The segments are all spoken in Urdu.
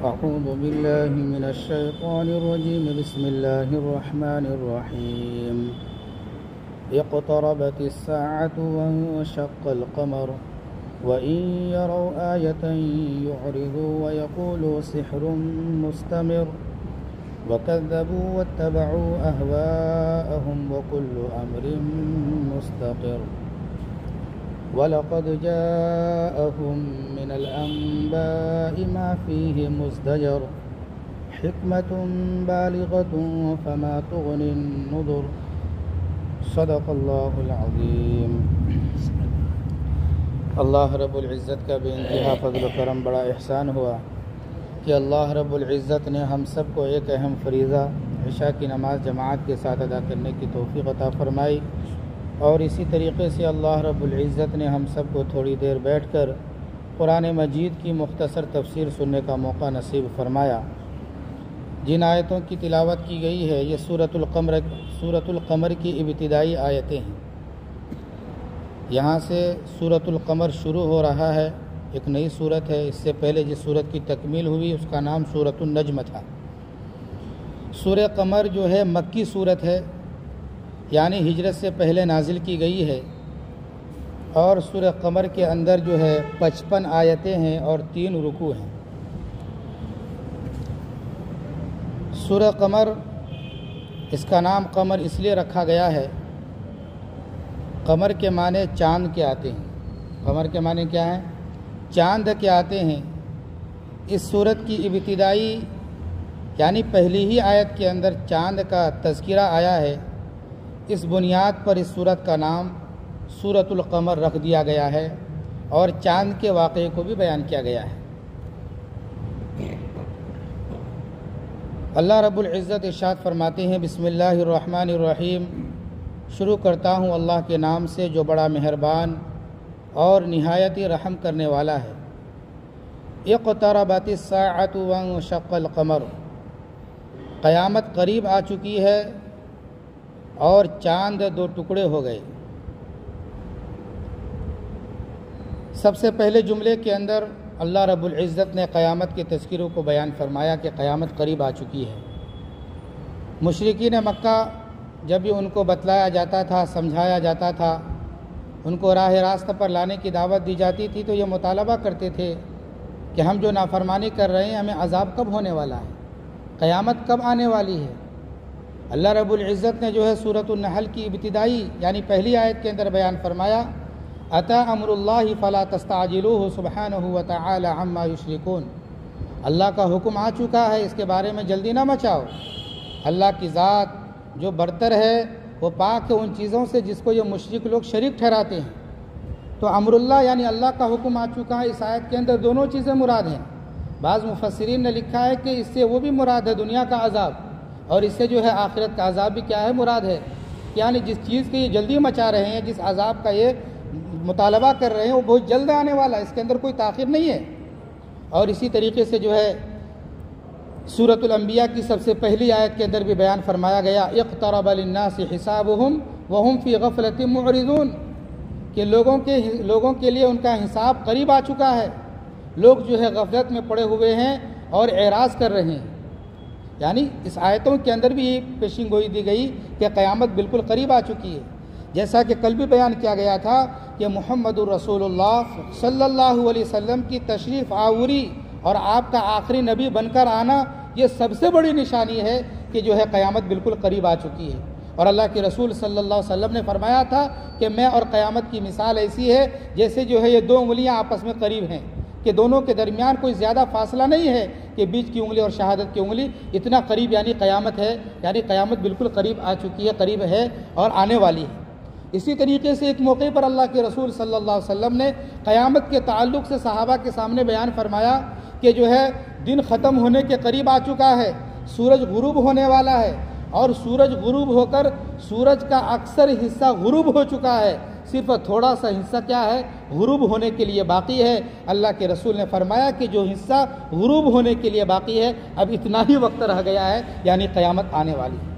أعوذ بالله من الشيطان الرجيم. بسم الله الرحمن الرحيم. اقتربت الساعة وانشق القمر وإن يروا آية يعرضوا ويقولوا سحر مستمر وكذبوا واتبعوا أهواءهم وكل أمر مستقر وَلَقَدْ جَاءَهُم مِّنَ الْأَنبَاءِ مَا فِيهِ مُزْدَجَرٌ حِكْمَةٌ بَالِغَةٌ فَمَا تُغْنِ النُّذُرُ. صدق اللہ العظیم. اللہ رب العزت کا بے انتہا فضل و کرم، بڑا احسان ہوا کہ اللہ رب العزت نے ہم سب کو ایک اہم فریضہ عشاء کی نماز جماعت کے ساتھ ادا کرنے کی توفیق عطا فرمائی، اور اسی طریقے سے اللہ رب العزت نے ہم سب کو تھوڑی دیر بیٹھ کر قرآن مجید کی مختصر تفسیر سننے کا موقع نصیب فرمایا. جن آیتوں کی تلاوت کی گئی ہے یہ سورۃ القمر کی ابتدائی آیتیں ہیں. یہاں سے سورۃ القمر شروع ہو رہا ہے، ایک نئی سورت ہے. اس سے پہلے جس سورت کی تکمیل ہوئی اس کا نام سورۃ النجم تھا. سورہ قمر جو ہے مکی سورت ہے، یعنی ہجرت سے پہلے نازل کی گئی ہے، اور سورہ قمر کے اندر جو ہے 55 آیتیں ہیں اور 3 رکوع ہیں. سورہ قمر، اس کا نام قمر اس لیے رکھا گیا ہے، قمر کے معنی چاند کے آتے ہیں. قمر کے معنی کیا ہیں؟ چاند کے آتے ہیں. اس سورت کی ابتدائی یعنی پہلی ہی آیت کے اندر چاند کا تذکرہ آیا ہے. اس بنیاد پر اس سورت کا نام سورۃ القمر رکھ دیا گیا ہے، اور چاند کے واقعے کو بھی بیان کیا گیا ہے. اللہ رب العزت ارشاد فرماتے ہیں، بسم اللہ الرحمن الرحیم. شروع کرتا ہوں اللہ کے نام سے جو بڑا مہربان اور نہایت رحم کرنے والا ہے. اقتربت الساعۃ وانشق القمر. قیامت قریب آ چکی ہے اور چاند 2 ٹکڑے ہو گئے. سب سے پہلے جملے کے اندر اللہ رب العزت نے قیامت کے تذکروں کو بیان فرمایا کہ قیامت قریب آ چکی ہے. مشرکین مکہ جب بھی ان کو بتلایا جاتا تھا، سمجھایا جاتا تھا، ان کو راہ راست پر لانے کی دعوت دی جاتی تھی، تو یہ مطالبہ کرتے تھے کہ ہم جو نافرمانی کر رہے ہیں ہمیں عذاب کب ہونے والا ہے، قیامت کب آنے والی ہے. اللہ رب العزت نے جو ہے سورۃ النحل کی ابتدائی یعنی پہلی آیت کے اندر بیان فرمایا، اتی امر اللہ فلا تستعجلوہ سبحانہ وتعالی عما یشرکون. اللہ کا حکم آ چکا ہے، اس کے بارے میں جلدی نہ مچاؤ. اللہ کی ذات جو برتر ہے وہ پاک ہے ان چیزوں سے جس کو یہ مشرک لوگ شریک ٹھہراتے ہیں. تو امر اللہ یعنی اللہ کا حکم آ چکا ہے. اس آیت کے اندر دونوں چیزیں مراد ہیں. بعض مفسرین نے لکھا ہے کہ اس سے وہ بھی مراد ہے دنیا کا عذاب، اور اس سے جو ہے آخرت کا عذاب بھی کیا ہے مراد ہے. یعنی جس چیز کی یہ جلدی مچا رہے ہیں، جس عذاب کا یہ مطالبہ کر رہے ہیں وہ بہت جلد آنے والا ہے، اس کے اندر کوئی تاخیر نہیں ہے. اور اسی طریقے سے جو ہے سورۃ الانبیاء کی سب سے پہلی آیت کے اندر بھی بیان فرمایا گیا، اقترب للناس حسابهم وهم فی غفلۃ معرضون، کہ لوگوں کے لیے ان کا حساب قریب آ چکا ہے، لوگ جو ہے غفلت میں پڑے ہوئے ہیں اور اعراض کر رہے ہیں. یعنی اس آیتوں کے اندر بھی یہ پیشین گوئی دی گئی کہ قیامت بالکل قریب آ چکی ہے. جیسا کہ کل بھی بیان کیا گیا تھا کہ محمد الرسول اللہ صلی اللہ علیہ وسلم کی تشریف آوری اور آپ کا آخری نبی بن کر آنا یہ سب سے بڑی نشانی ہے کہ جو ہے قیامت بالکل قریب آ چکی ہے. اور اللہ کے رسول صلی اللہ علیہ وسلم نے فرمایا تھا کہ میں اور قیامت کی مثال ایسی ہے جیسے جو ہے یہ 2 انگلیاں آپس میں قریب ہیں، کہ دونوں کے درمیان کوئی زیادہ فاصلہ نہیں ہے کہ بیچ کی انگلی اور شہادت کی انگلی اتنا قریب یعنی قیامت ہے. یعنی قیامت بالکل قریب آ چکی ہے، قریب ہے اور آنے والی ہے. اسی طریقے سے ایک موقع پر اللہ کے رسول صلی اللہ علیہ وسلم نے قیامت کے تعلق سے صحابہ کے سامنے بیان فرمایا کہ جو ہے دن ختم ہونے کے قریب آ چکا ہے، سورج غروب ہونے والا ہے، اور سورج غروب ہو کر سورج کا اکثر حصہ غروب ہو چکا ہے، صرف تھوڑا سا حصہ کیا ہے غروب ہونے کے لیے باقی ہے. اللہ کے رسول نے فرمایا کہ جو حصہ غروب ہونے کے لیے باقی ہے اب اتنا ہی وقت رہ گیا ہے، یعنی قیامت آنے والی ہے.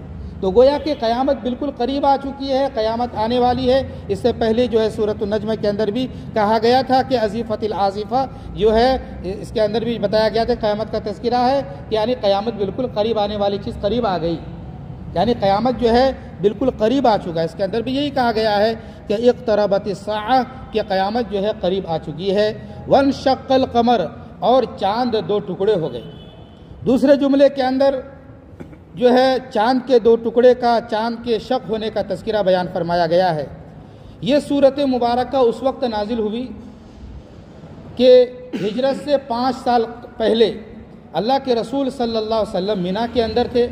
تو گویا کہ قیامت بالکل قریب آ چکی ہے، قیامت آنے والی ہے۔ اس سے پہلے جو ہے سورۃ النجم کے اندر بھی کہا گیا تھا کہ ازیفۃ العازفہ جو ہے، اس کے اندر بھی بتایا گیا تھا قیامت کا تذکرہ ہے کہ یعنی قیامت بالکل قریب آنے والی چیز قریب آ گئی، یعنی قیامت جو ہے بالکل قریب آ چکا ہے۔ اس کے اندر بھی یہی کہا گیا ہے کہ اقتربت الساعہ، کہ قیامت جو ہے قریب آ چکی ہے۔ وانشق القمر، اور چاند دو ٹکڑے ہو گئے۔ دوسرے جملے کے اندر جو ہے چاند کے دو ٹکڑے کا، چاند کے شق ہونے کا تذکرہ بیان فرمایا گیا ہے۔ یہ صورت مبارکہ اس وقت نازل ہوئی کہ ہجرت سے 5 سال پہلے اللہ کے رسول صلی اللہ علیہ وسلم مینا کے اندر تھے۔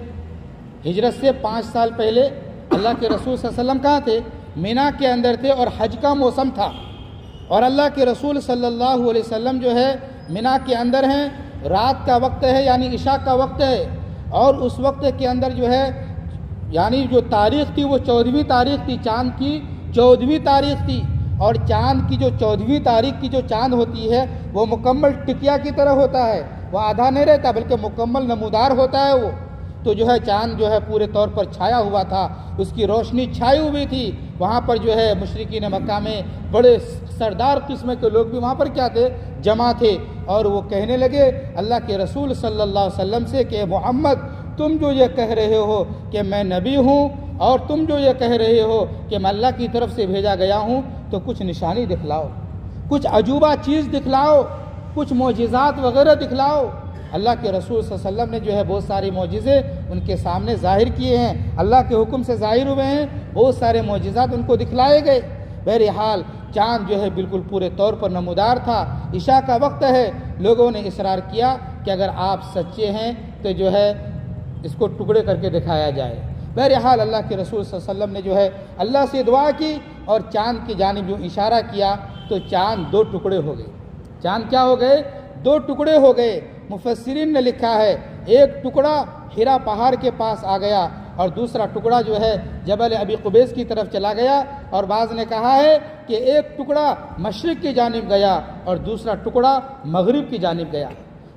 ہجرت سے 5 سال پہلے اللہ کے رسول صلی اللہ علیہ وسلم کہاں تھے؟ مینا کے اندر تھے، اور حج کا موسم تھا، اور اللہ کے رسول صلی اللہ علیہ وسلم جو ہے مینا کے اندر ہیں، رات کا وقت ہے یعنی عشاء کا وقت ہے، اور اس وقت کے اندر جو ہے یعنی جو تاریخ تھی وہ 14ویں تاریخ تھی، چاند کی 14ویں تاریخ تھی، اور چاند کی جو 14ویں تاریخ کی جو چاند ہوتی ہے وہ مکمل ٹکیا کی طرح ہوتا ہے، وہ آدھا نہیں رہتا بلکہ مکمل نمودار ہوتا ہے وہ۔ تو جو ہے چاند جو ہے پورے طور پر چھایا ہوا تھا، اس کی روشنی چھائی ہوئی تھی۔ وہاں پر جو ہے مشرکین مکہ میں بڑے سردار قسم کے لوگ بھی وہاں پر کیا تھے؟ جمع تھے، اور وہ کہنے لگے اللہ کے رسول صلی اللہ علیہ وسلم سے کہ محمد، تم جو یہ کہہ رہے ہو کہ میں نبی ہوں، اور تم جو یہ کہہ رہے ہو کہ میں اللہ کی طرف سے بھیجا گیا ہوں، تو کچھ نشانی دکھلاؤ، کچھ عجوبہ چیز دکھلاؤ، کچھ معجزات وغیرہ دکھلاؤ۔ اللہ کے رسول صلی اللہ علیہ وسلم نے جو ہے بہت سارے معجزے ان کے سامنے ظاہر کیے ہیں، اللہ کے حکم سے ظاہر ہوئے ہیں، بہت سارے معجزات ان کو دکھلائے گئے۔ بہرحال چاند جو ہے بالکل پورے طور پر نمودار تھا، عشاء کا وقت ہے، لوگوں نے اصرار کیا کہ اگر آپ سچے ہیں تو جو ہے اس کو ٹکڑے کر کے دکھایا جائے۔ بہرحال اللہ کے رسول صلی اللہ علیہ وسلم نے جو ہے اللہ سے دعا کی اور چاند کی جانب جو اشارہ کیا تو چاند 2 ٹکڑے ہو گئے۔ چاند کیا ہو گئے؟ 2 ٹکڑے ہو گئے۔ مفسرین نے لکھا ہے ایک ٹکڑا ہرا پہاڑ کے پاس آ گیا، اور دوسرا ٹکڑا جو ہے جبل ابی قبیس کی طرف چلا گیا، اور بعض نے کہا ہے کہ ایک ٹکڑا مشرق کی جانب گیا اور دوسرا ٹکڑا مغرب کی جانب گیا۔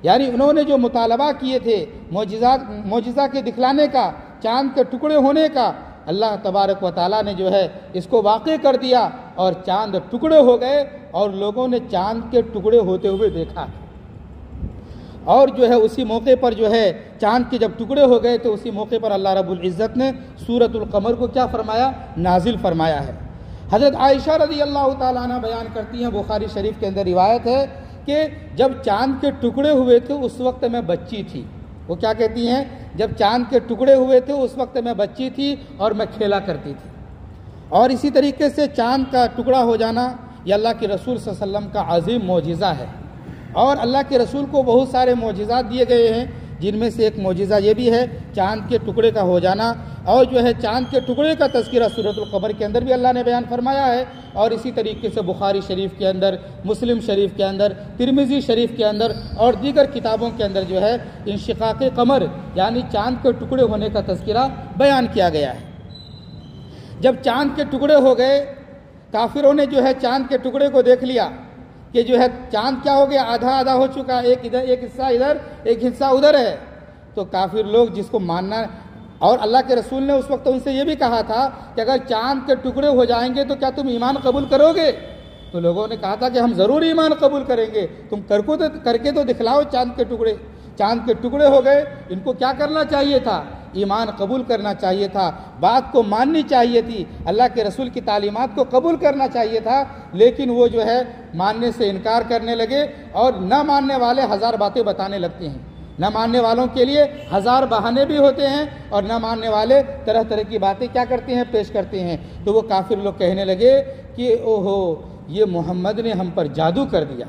یعنی انہوں نے جو مطالبہ کیے تھے معجزہ کے دکھلانے کا، چاند کے ٹکڑے ہونے کا، اللہ تبارک و تعالیٰ نے جو ہے اس کو واقع کر دیا، اور چاند ٹکڑے ہو گئے، اور لوگوں نے چاند کے ٹکڑے ہوتے ہوئے دیکھا۔ اور جو ہے اسی موقع پر جو ہے چاند کے جب ٹکڑے ہو گئے تو اسی موقع پر اللہ رب العزت نے سورۃ القمر کو کیا فرمایا؟ نازل فرمایا ہے۔ حضرت عائشہ رضی اللہ تعالیٰ عنہ بیان کرتی ہیں، بخاری شریف کے اندر روایت ہے کہ جب چاند کے ٹکڑے ہوئے تھے اس وقت میں بچی تھی۔ وہ کیا کہتی ہیں؟ جب چاند کے ٹکڑے ہوئے تھے اس وقت میں بچی تھی اور میں کھیلا کرتی تھی۔ اور اسی طریقے سے چاند کا ٹکڑا ہو جانا یہ اللہ کے رسول صلی اللہ علیہ وسلم کا عظیم معجزہ ہے، اور اللہ کے رسول کو بہت سارے معجزات دیے گئے ہیں، جن میں سے ایک معجزہ یہ بھی ہے چاند کے ٹکڑے کا ہو جانا۔ اور جو ہے چاند کے ٹکڑے کا تذکرہ سورۃ القمر کے اندر بھی اللہ نے بیان فرمایا ہے، اور اسی طریقے سے بخاری شریف کے اندر، مسلم شریف کے اندر، ترمذی شریف کے اندر اور دیگر کتابوں کے اندر جو ہے انشقاق قمر یعنی چاند کے ٹکڑے ہونے کا تذکرہ بیان کیا گیا ہے۔ جب چاند کے ٹکڑے ہو گئے، کافروں نے جو ہے چاند کے ٹکڑے کو دیکھ لیا کہ جو ہے چاند کیا ہو گیا؟ آدھا آدھا ہو چکا، ایک ادھر، ایک حصہ ادھر، ایک حصہ ادھر ہے۔ تو کافر لوگ جس کو ماننا، اور اللہ کے رسول نے اس وقت ان سے یہ بھی کہا تھا کہ اگر چاند کے ٹکڑے ہو جائیں گے تو کیا تم ایمان قبول کرو گے؟ تو لوگوں نے کہا تھا کہ ہم ضرور ایمان قبول کریں گے، تم کر کے تو دکھلاؤ چاند کے ٹکڑے۔ چاند کے ٹکڑے ہو گئے، ان کو کیا کرنا چاہیے تھا؟ ایمان قبول کرنا چاہیے تھا، بات کو ماننی چاہیے تھی، اللہ کے رسول کی تعلیمات کو قبول کرنا چاہیے تھا، لیکن وہ جو ہے ماننے سے انکار کرنے لگے، اور نہ ماننے والے 1000 باتیں بتانے لگتے ہیں۔ نہ ماننے والوں کے لیے 1000 بہانے بھی ہوتے ہیں، اور نہ ماننے والے طرح طرح کی باتیں کیا کرتے ہیں؟ پیش کرتے ہیں۔ تو وہ کافر لوگ کہنے لگے کہ اوہو، یہ محمد نے ہم پر جادو کر دیا۔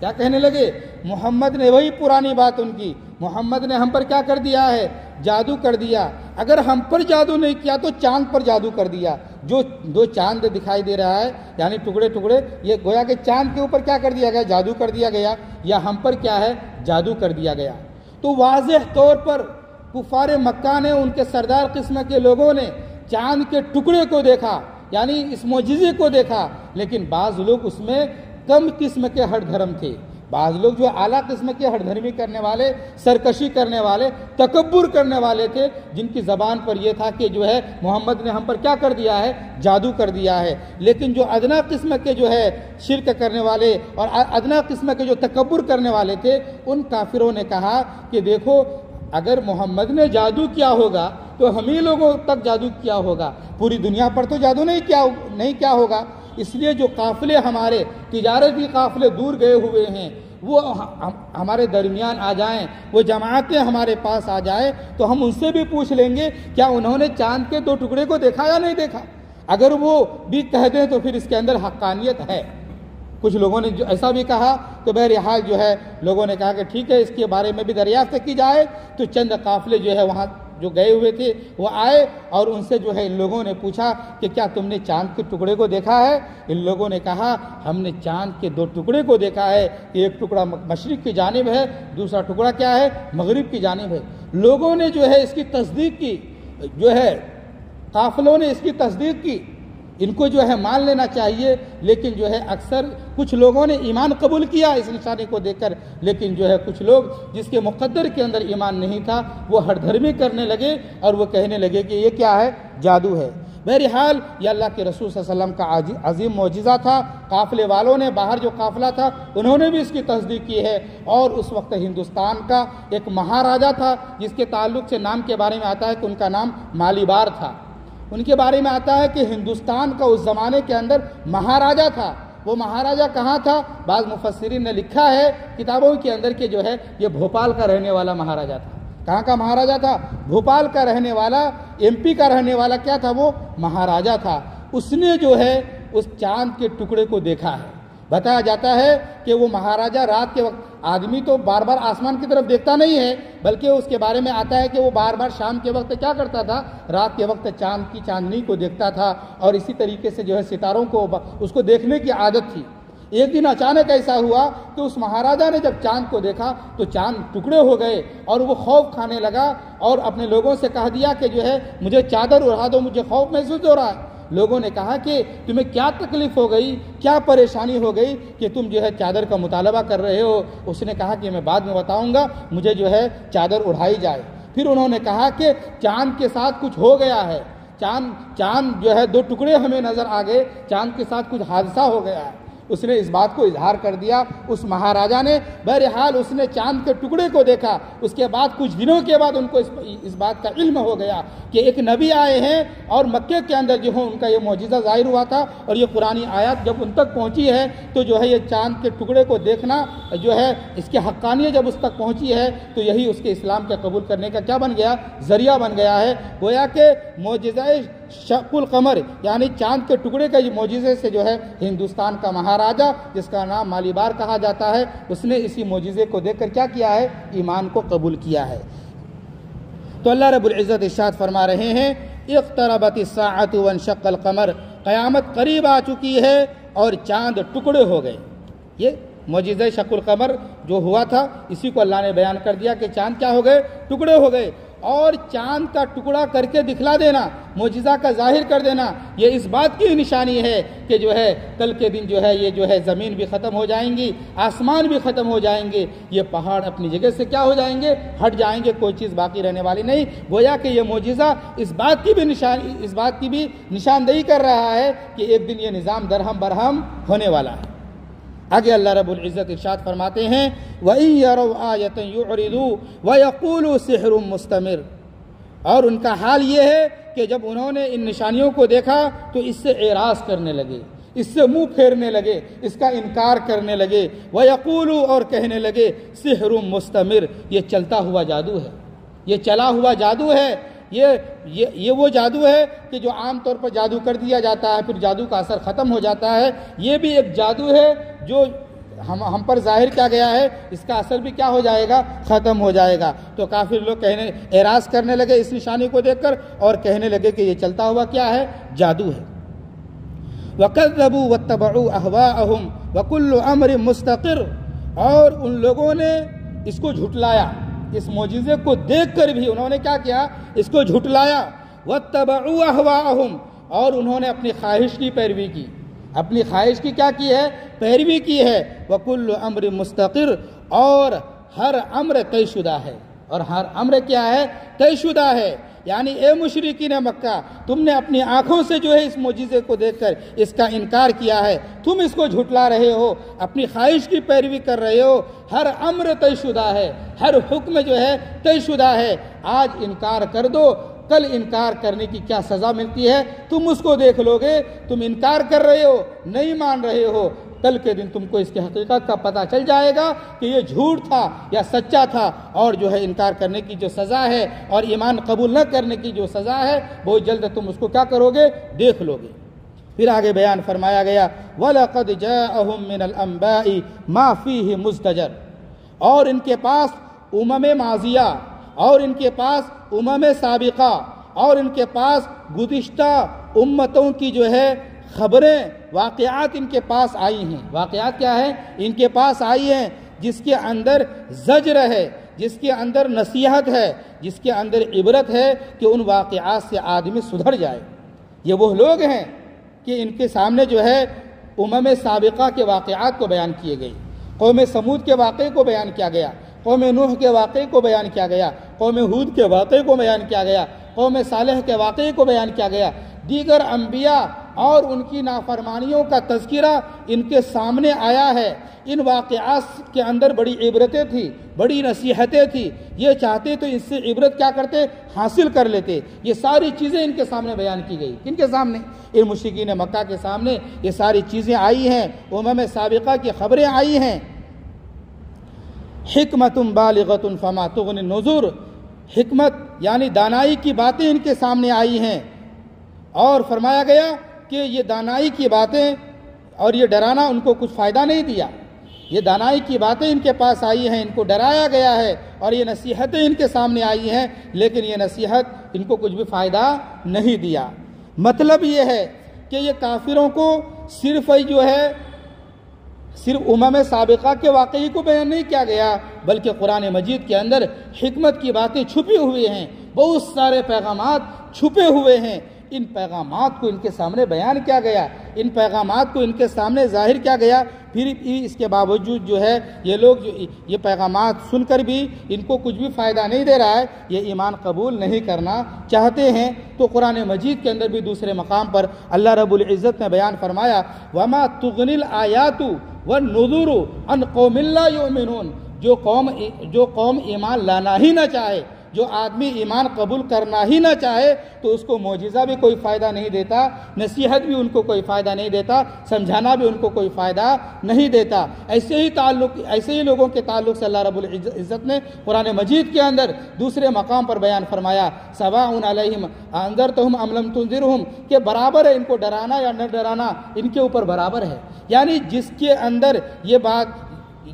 کیا کہنے لگے؟ محمد نے، وہی پرانی بات ان کی، محمد نے ہم پر کیا کر دیا ہے؟ جادو کر دیا۔ اگر ہم پر جادو نہیں کیا تو چاند پر جادو کر دیا۔ جو 2 چاند دکھائی دے رہا ہے یعنی ٹکڑے ٹکڑے، یہ گویا کہ چاند کے اوپر کیا کر دیا گیا؟ جادو کر دیا گیا، یا ہم پر کیا ہے؟ جادو کر دیا گیا۔ تو واضح طور پر کفار مکہ نے، ان کے سردار قسم کے لوگوں نے چاند کے ٹکڑے کو دیکھا، یعنی اس معجزے کو دیکھا، لیکن بعض لوگ اس میں کم قسم کے ہٹ دھرم تھے، بعض لوگ جو اعلیٰ قسم کے ہٹ دھرمی کرنے والے، سرکشی کرنے والے، تکبر کرنے والے تھے، جن کی زبان پر یہ تھا کہ جو ہے محمد نے ہم پر کیا کر دیا ہے، جادو کر دیا ہے۔ لیکن جو ادنا قسم کے جو ہے شرک کرنے والے اور ادنا قسم کے جو تکبر کرنے والے تھے، ان کافروں نے کہا کہ دیکھو اگر محمد نے جادو کیا ہوگا تو ہم ہی لوگوں تک جادو کیا ہوگا، پوری دنیا پر تو جادو نہیں کیا ہوگا۔ اس لیے جو قافلے ہمارے تجارتی قافلے دور گئے ہوئے ہیں وہ ہمارے درمیان آ جائیں، وہ جماعتیں ہمارے پاس آ جائیں تو ہم ان سے بھی پوچھ لیں گے کیا انہوں نے چاند کے 2 ٹکڑے کو دیکھا یا نہیں دیکھا۔ اگر وہ بھی کہہ دیں تو پھر اس کے اندر حقانیت ہے۔ کچھ لوگوں نے جو ایسا بھی کہا تو بہرحال جو ہے لوگوں نے کہا کہ ٹھیک ہے، اس کے بارے میں بھی دریافت کی جائے۔ تو چند قافلے جو ہے وہاں جو گئے ہوئے تھے وہ آئے اور ان سے جو ہے ان لوگوں نے پوچھا کہ کیا تم نے چاند کے ٹکڑے کو دیکھا ہے؟ ان لوگوں نے کہا ہم نے چاند کے 2 ٹکڑے کو دیکھا ہے، ایک ٹکڑا مشرق کی جانب ہے، دوسرا ٹکڑا کیا ہے، مغرب کی جانب ہے۔ لوگوں نے جو ہے اس کی تصدیق کی، جو ہے قافلوں نے اس کی تصدیق کی۔ ان کو جو ہے مان لینا چاہیے، لیکن جو ہے اکثر کچھ لوگوں نے ایمان قبول کیا اس نشانی کو دیکھ کر، لیکن جو ہے کچھ لوگ جس کے مقدر کے اندر ایمان نہیں تھا وہ ہٹ دھرمی کرنے لگے اور وہ کہنے لگے کہ یہ کیا ہے، جادو ہے۔ بہرحال یہ اللہ کے رسول صلی اللہ علیہ وسلم کا عظیم معجزہ تھا۔ قافلے والوں نے، باہر جو قافلہ تھا انہوں نے بھی اس کی تصدیق کی ہے۔ اور اس وقت ہندوستان کا ایک مہاراجا تھا جس کے تعلق سے نام کے بارے میں آتا ہے کہ ان کا نام مالیبار تھا۔ ان کے بارے میں آتا ہے کہ ہندوستان کا اس زمانے کے اندر مہاراجا تھا۔ وہ مہاراجا کہاں تھا؟ بعض مفسرین نے لکھا ہے کتابوں کے اندر کہ جو ہے یہ بھوپال کا رہنے والا مہاراجا تھا۔ کہاں کا مہاراجا تھا؟ بھوپال کا رہنے والا، MP کا رہنے والا کیا تھا؟ وہ مہاراجا تھا۔ اس نے جو ہے اس چاند کے ٹکڑے کو دیکھا ہے۔ بتایا جاتا ہے کہ وہ مہاراجا رات کے وقت، آدمی تو بار بار آسمان کی طرف دیکھتا نہیں ہے، بلکہ اس کے بارے میں آتا ہے کہ وہ بار بار شام کے وقت کیا کرتا تھا، رات کے وقت چاند کی چاندنی کو دیکھتا تھا اور اسی طریقے سے جو ہے ستاروں کو اس کو دیکھنے کی عادت تھی۔ ایک دن اچانک ایسا ہوا کہ اس مہاراجا نے جب چاند کو دیکھا تو چاند ٹکڑے ہو گئے اور وہ خوف کھانے لگا اور اپنے لوگوں سے کہہ دیا کہ جو ہے مجھے چادر اڑا دو، مجھے خوف محسوس ہو رہا ہے۔ لوگوں نے کہا کہ تمہیں کیا تکلیف ہو گئی، کیا پریشانی ہو گئی کہ تم جو ہے چادر کا مطالبہ کر رہے ہو؟ اس نے کہا کہ میں بعد میں بتاؤں گا، مجھے جو ہے چادر اڑائی جائے۔ پھر انہوں نے کہا کہ چاند کے ساتھ کچھ ہو گیا ہے، چاند جو ہے 2 ٹکڑے ہمیں نظر آ گئے، چاند کے ساتھ کچھ حادثہ ہو گیا ہے۔ اس نے اس بات کو اظہار کر دیا اس مہاراجا نے۔ بہرحال اس نے چاند کے ٹکڑے کو دیکھا۔ اس کے بعد کچھ دنوں کے بعد ان کو اس بات کا علم ہو گیا کہ ایک نبی آئے ہیں اور مکے کے اندر جو ہے ان کا یہ معجزہ ظاہر ہوا تھا، اور یہ قرآنی آیات جب ان تک پہنچی ہے تو جو ہے یہ چاند کے ٹکڑے کو دیکھنا جو ہے اس کی حقانیت جب اس تک پہنچی ہے تو یہی اس کے اسلام کے قبول کرنے کا کیا بن گیا، ذریعہ بن گیا ہے۔ گویا کہ معجزہ شق القمر یعنی چاند کے ٹکڑے کے معجزے سے جو ہے ہندوستان کا مہاراجا جس کا نام مالیبار کہا جاتا ہے، اس نے اسی معجزے کو دیکھ کر کیا کیا ہے، ایمان کو قبول کیا ہے۔ تو اللہ رب العزت ارشاد فرما رہے ہیں اقتربت الساعۃ وانشق القمر، قیامت قریب آ چکی ہے اور چاند ٹکڑے ہو گئے۔ یہ معجزہ شق القمر جو ہوا تھا اسی کو اللہ نے بیان کر دیا کہ چاند کیا ہو گئے، ٹکڑے ہو گئے۔ اور چاند کا ٹکڑا کر کے دکھلا دینا، معجزہ کا ظاہر کر دینا، یہ اس بات کی نشانی ہے کہ جو ہے کل کے دن جو ہے یہ جو ہے زمین بھی ختم ہو جائیں گی، آسمان بھی ختم ہو جائیں گے، یہ پہاڑ اپنی جگہ سے کیا ہو جائیں گے، ہٹ جائیں گے، کوئی چیز باقی رہنے والی نہیں۔ گویا کہ یہ معجزہ اس بات کی بھی نشاندہی کر رہا ہے کہ ایک دن یہ نظام درہم برہم ہونے والا ہے۔ آگے اللہ رب العزت ارشاد فرماتے ہیں وَإِن يَرَوْا آيَةً يُعْرِضُوا وَيَقُولُوا سِحْرٌ مُسْتَمِرٌ، اور ان کا حال یہ ہے کہ جب انہوں نے ان نشانیوں کو دیکھا تو اس سے اعراض کرنے لگے، اس سے منہ پھیرنے لگے، اس کا انکار کرنے لگے۔ وَيَقُولُوا، اور کہنے لگے سِحْرٌ مُسْتَمِرٌ، یہ چلتا ہوا جادو ہے، یہ چلا ہوا جادو ہے، یہ وہ جادو ہے کہ جو عام طور پر جادو کر دیا جاتا ہے پھر جادو کا اثر ختم ہو جاتا ہے، یہ بھی ایک جادو ہے جو ہم پر ظاہر کیا گیا ہے، اس کا اثر بھی کیا ہو جائے گا، ختم ہو جائے گا۔ تو کافر لوگ اعراض کرنے لگے اس نشانی کو دیکھ کر اور کہنے لگے کہ یہ چلتا ہوا کیا ہے، جادو ہے۔ وَكَذَّبُوا وَاتَّبَعُوا أَهْوَاءَهُمْ وَكُلُّ أَمْرٍ مُسْتَقِرٌ، اور ان لوگوں نے اس کو جھٹلایا، اس معجزے کو دیکھ کر بھی انہوں نے کیا کیا، اس کو جھٹلایا۔ وَاتَّبَعُوا أَهْوَاءَهُمْ، اور انہوں نے اپنی خواہش کی پیروی کی، اپنی خواہش کی کیا کی ہے؟ پیروی کی ہے۔ وَكُلُّ أَمْرٍ مُسْتَقِرٍ، اور ہر امر طے شدہ ہے، اور ہر امر کیا ہے؟ طے شدہ ہے۔ یعنی اے مشرکین مکہ، تم نے اپنی آنکھوں سے جو ہے اس معجزے کو دیکھ کر اس کا انکار کیا ہے، تم اس کو جھٹلا رہے ہو، اپنی خواہش کی پیروی کر رہے ہو۔ ہر امر طے شدہ ہے، ہر حکم جو ہے طے شدہ ہے۔ آج انکار کر دو، کل انکار کرنے کی کیا سزا ملتی ہے تم اس کو دیکھ لو گے۔ تم انکار کر رہے ہو، نہیں مان رہے ہو، کل کے دن تم کو اس کی حقیقت کا پتہ چل جائے گا کہ یہ جھوٹ تھا یا سچا تھا، اور جو ہے انکار کرنے کی جو سزا ہے اور ایمان قبول نہ کرنے کی جو سزا ہے بہت جلد تم اس کو کیا کرو گے؟ دیکھ لو گے۔ پھر آگے بیان فرمایا گیا وَلَقَدْ جَاءَهُم مِّنَ الْأَنبَاءِ مَا فِيهِ مُزْدَجَرٌ، اور ان کے پاس ماضیہ، اور ان کے پاس سابقہ، اور ان کے پاس گزشتہ امتوں کی جو ہے خبریں، واقعات ان کے پاس آئی ہیں۔ واقعات کیا ہے؟ ان کے پاس آئی ہیں جس کے اندر زجر ہے، جس کے اندر نصیحت ہے، جس کے اندر عبرت ہے کہ ان واقعات سے آدمی سدھر جائے۔ یہ وہ لوگ ہیں کہ ان کے سامنے جو ہے سابقہ کے واقعات کو بیان کیے گئے، قوم سمود کے واقعے کو بیان کیا گیا، قوم نوح کے واقعے کو بیان کیا گیا، قوم ہود کے واقعے کو بیان کیا گیا، قوم صالح کے واقعے کو بیان کیا گیا۔ دیگر انبیاء اور ان کی نافرمانیوں کا تذکرہ ان کے سامنے آیا ہے۔ ان واقعات کے اندر بڑی عبرتیں تھیں، بڑی نصیحتیں تھیں۔ یہ چاہتے تو اس سے عبرت کیا کرتے؟ حاصل کر لیتے۔ یہ ساری چیزیں ان کے سامنے بیان کی گئی۔ کن کے سامنے؟ ان مشرکین مکہ کے سامنے یہ ساری چیزیں آئی ہیں، سابقہ کی خبریں آئی ہیں۔ حکمت بالغۃ فما تغنی النذر، حکمت یعنی دانائی کی باتیں ان کے سامنے آئی ہیں، اور فرمایا گیا کہ یہ دانائی کی باتیں اور یہ ڈرانا ان کو کچھ فائدہ نہیں دیا۔ یہ دانائی کی باتیں ان کے پاس آئی ہیں، ان کو ڈرایا گیا ہے، اور یہ نصیحتیں ان کے سامنے آئی ہیں، لیکن یہ نصیحت ان کو کچھ بھی فائدہ نہیں دیا۔ مطلب یہ ہے کہ یہ کافروں کو صرف سابقہ کے واقعی کو بیان نہیں کیا گیا، بلکہ قرآن مجید کے اندر حکمت کی باتیں چھپی ہوئی ہیں، بہت سارے پیغامات چھپے ہوئے ہیں۔ ان پیغامات کو ان کے سامنے بیان کیا گیا، ان پیغامات کو ان کے سامنے ظاہر کیا گیا۔ پھر بھی اس کے باوجود جو ہے یہ لوگ یہ پیغامات سن کر بھی ان کو کچھ بھی فائدہ نہیں دے رہا ہے، یہ ایمان قبول نہیں کرنا چاہتے ہیں۔ تو قرآن مجید کے اندر بھی دوسرے مقام پر اللہ رب العزت نے بیان فرمایا وَمَا تُغْنِي الْآيَاتُ وَالنُّذُرُ عَنْ قَوْمٍ لَا يُؤْمِنُونَ، جو قوم ایمان لانا ہی نہ چاہے، جو آدمی ایمان قبول کرنا ہی نہ چاہے، تو اس کو معجزہ بھی کوئی فائدہ نہیں دیتا، نصیحت بھی ان کو کوئی فائدہ نہیں دیتا، سمجھانا بھی ان کو کوئی فائدہ نہیں دیتا۔ ایسے ہی لوگوں کے تعلق سے اللہ رب العزت نے قرآن مجید کے اندر دوسرے مقام پر بیان فرمایا سواء علیہم انذرتہم ام لم تنذرہم، کہ برابر ہے ان کو ڈرانا یا نہ ڈرانا، ان کے اوپر برابر ہے۔ یعنی جس کے اندر یہ بات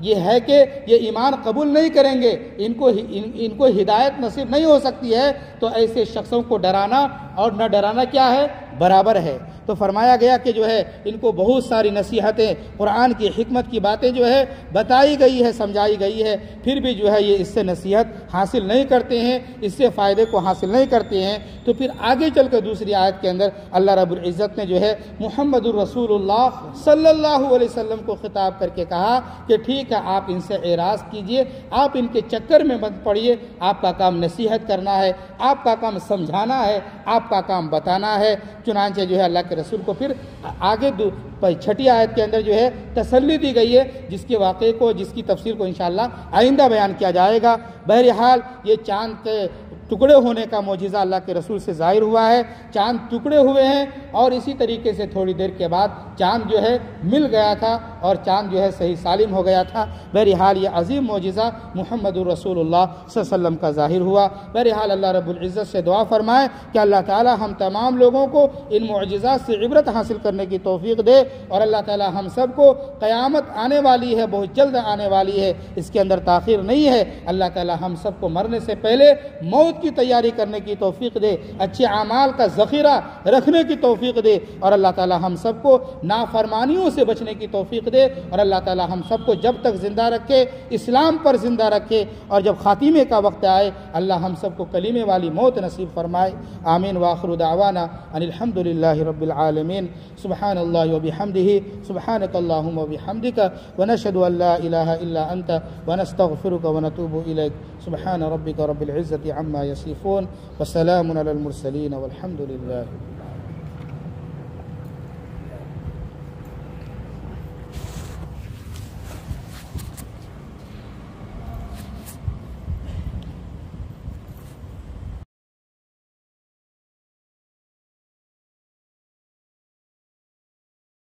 یہ ہے کہ یہ ایمان قبول نہیں کریں گے، ان کو ہدایت نصیب نہیں ہو سکتی ہے، تو ایسے شخصوں کو ڈرانا اور نہ ڈرانا کیا ہے؟ برابر ہے۔ تو فرمایا گیا کہ جو ہے ان کو بہت ساری نصیحتیں، قرآن کی حکمت کی باتیں جو ہے بتائی گئی ہے، سمجھائی گئی ہے، پھر بھی جو ہے یہ اس سے نصیحت حاصل نہیں کرتے ہیں، اس سے فائدے کو حاصل نہیں کرتے ہیں۔ تو پھر آگے چل کر دوسری آیت کے اندر اللہ رب العزت نے جو ہے محمد الرسول اللہ صلی اللہ علیہ وسلم کو خطاب کر کے کہا کہ ٹھیک ہے، آپ ان سے اعراض کیجئے، آپ ان کے چکر میں مت پڑیے، آپ کا کام نصیحت کرنا ہے، آپ کا کام سمجھانا ہے، آپ کا کام بتانا ہے۔ چنانچہ جو ہے اللہ کے رسول کو پھر آگے چھٹی آیت کے اندر جو ہے تسلی دی گئی ہے، جس کے واقعے کو، جس کی تفسیر کو انشاءاللہ آئندہ بیان کیا جائے گا۔ بہرحال یہ چاند کے ٹکڑے ہونے کا معجزہ اللہ کے رسول سے ظاہر ہوا ہے، چاند ٹکڑے ہوئے ہیں، اور اسی طریقے سے تھوڑی دیر کے بعد چاند جو ہے مل گیا تھا، اور چاند جو ہے صحیح سالم ہو گیا تھا۔ بہرحال یہ عظیم معجزہ محمد الرسول اللہ صلی اللہ علیہ وسلم کا ظاہر ہوا۔ بہرحال اللہ رب العزت سے دعا فرمائے کہ اللہ تعالی ہم تمام لوگوں کو ان معجزات سے عبرت حاصل کرنے کی توفیق دے، اور اللہ تعالی ہم سب کو قیامت آنے والی ہے، بہت جلد آنے والی ہے، اس کے اندر تاخیر نہیں ہے۔ اللہ تعالی ہم سب کو مرنے سے پہلے موت کی تیاری کرنے کی توفیق دے، اچھے اعمال کا ذخیرہ رکھنے کی توفیق دے، اور اللہ تعالی ہم سب کو نافرمانیوں سے بچنے کی توفیق دے، اور اللہ تعالی ہم سب کو جب تک زندہ رکھے اسلام پر زندہ رکھے، اور جب خاتمے کا وقت آئے اللہ ہم سب کو کلمے والی موت نصیب فرمائے۔ آمین۔ وآخر دعوانا ان الحمد للہ رب العالمین۔ سبحان اللہ وبحمدہ۔ بحمده سبحانك اللهم وبحمدك ونشهد أن لا إله إلا أنت ونستغفرك ونتوب إليك سبحان ربك رب العزة عما يصفون وسلام على المرسلين والحمد لله.